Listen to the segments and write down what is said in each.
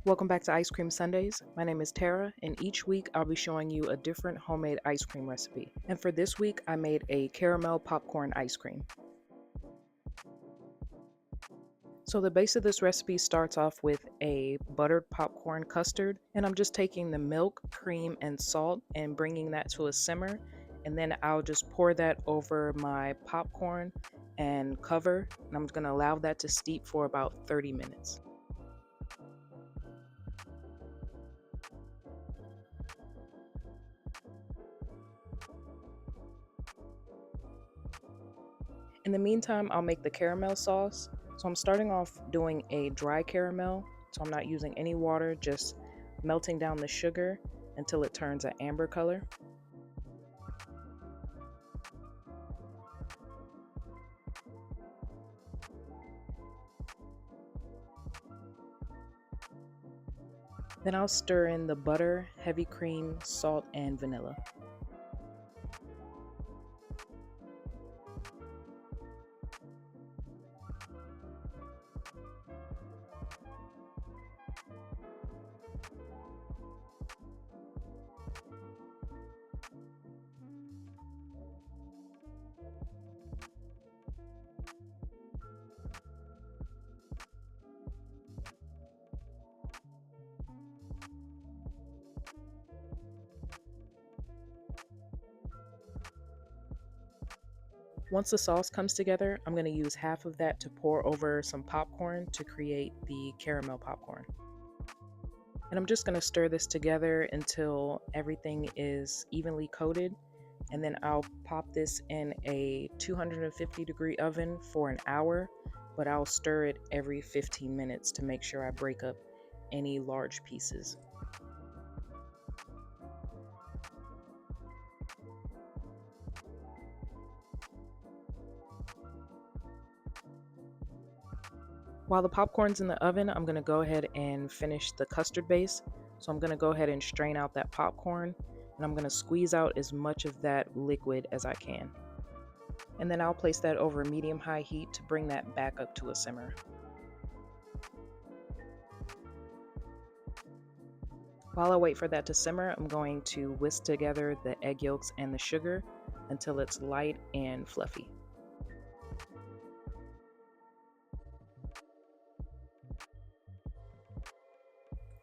Welcome back to Ice Cream Sundays. My name is Tara, and each week I'll be showing you a different homemade ice cream recipe. And for this week, I made a caramel popcorn ice cream. So the base of this recipe starts off with a buttered popcorn custard, and I'm just taking the milk, cream, and salt and bringing that to a simmer, and then I'll just pour that over my popcorn and cover, and I'm going to allow that to steep for about 30 minutes. In the meantime, I'll make the caramel sauce. So I'm starting off doing a dry caramel. So I'm not using any water, just melting down the sugar until it turns an amber color. Then I'll stir in the butter, heavy cream, salt, and vanilla. Once the sauce comes together, I'm going to use half of that to pour over some popcorn to create the caramel popcorn. And I'm just going to stir this together until everything is evenly coated. And then I'll pop this in a 250-degree oven for an hour, but I'll stir it every 15 minutes to make sure I break up any large pieces. While the popcorn's in the oven, I'm going to go ahead and finish the custard base. So I'm going to go ahead and strain out that popcorn, and I'm going to squeeze out as much of that liquid as I can. And then I'll place that over medium-high heat to bring that back up to a simmer. While I wait for that to simmer, I'm going to whisk together the egg yolks and the sugar until it's light and fluffy.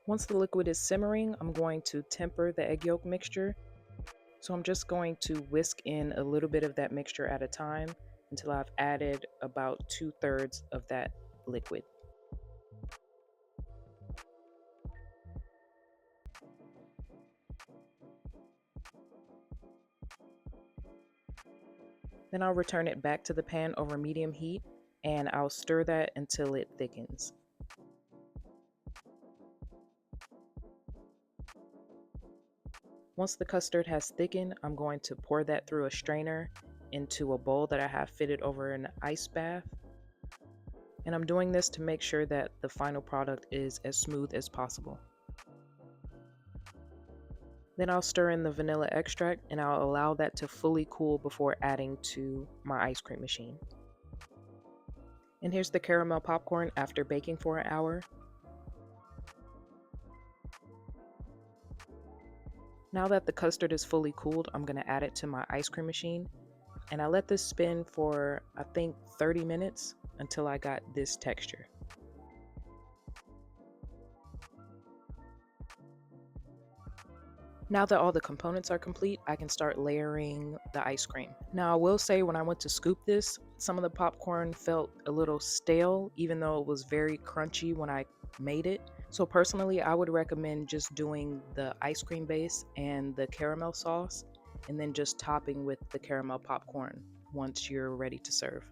Once the liquid is simmering, I'm going to temper the egg yolk mixture. So I'm just going to whisk in a little bit of that mixture at a time until I've added about 2/3 of that liquid. Then I'll return it back to the pan over medium heat, and I'll stir that until it thickens. Once the custard has thickened, I'm going to pour that through a strainer into a bowl that I have fitted over an ice bath. And I'm doing this to make sure that the final product is as smooth as possible. Then I'll stir in the vanilla extract and I'll allow that to fully cool before adding to my ice cream machine. And here's the caramel popcorn after baking for an hour. Now that the custard is fully cooled, I'm going to add it to my ice cream machine. And I let this spin for, I think, 30 minutes until I got this texture. Now that all the components are complete, I can start layering the ice cream. Now, I will say when I went to scoop this, some of the popcorn felt a little stale, even though it was very crunchy when I made it. So personally, I would recommend just doing the ice cream base and the caramel sauce, and then just topping with the caramel popcorn once you're ready to serve.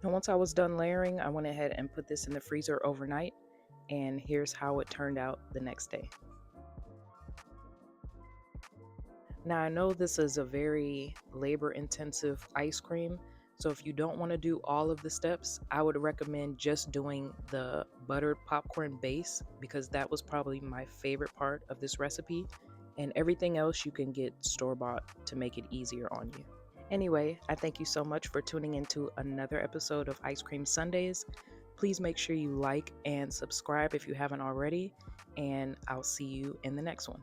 And once I was done layering, I went ahead and put this in the freezer overnight, and here's how it turned out the next day. Now I know this is a very labor intensive ice cream, so if you don't want to do all of the steps, I would recommend just doing the buttered popcorn base, because that was probably my favorite part of this recipe, and everything else you can get store-bought to make it easier on you. Anyway, I thank you so much for tuning into another episode of Ice Cream Sundays. Please make sure you like and subscribe if you haven't already, and I'll see you in the next one.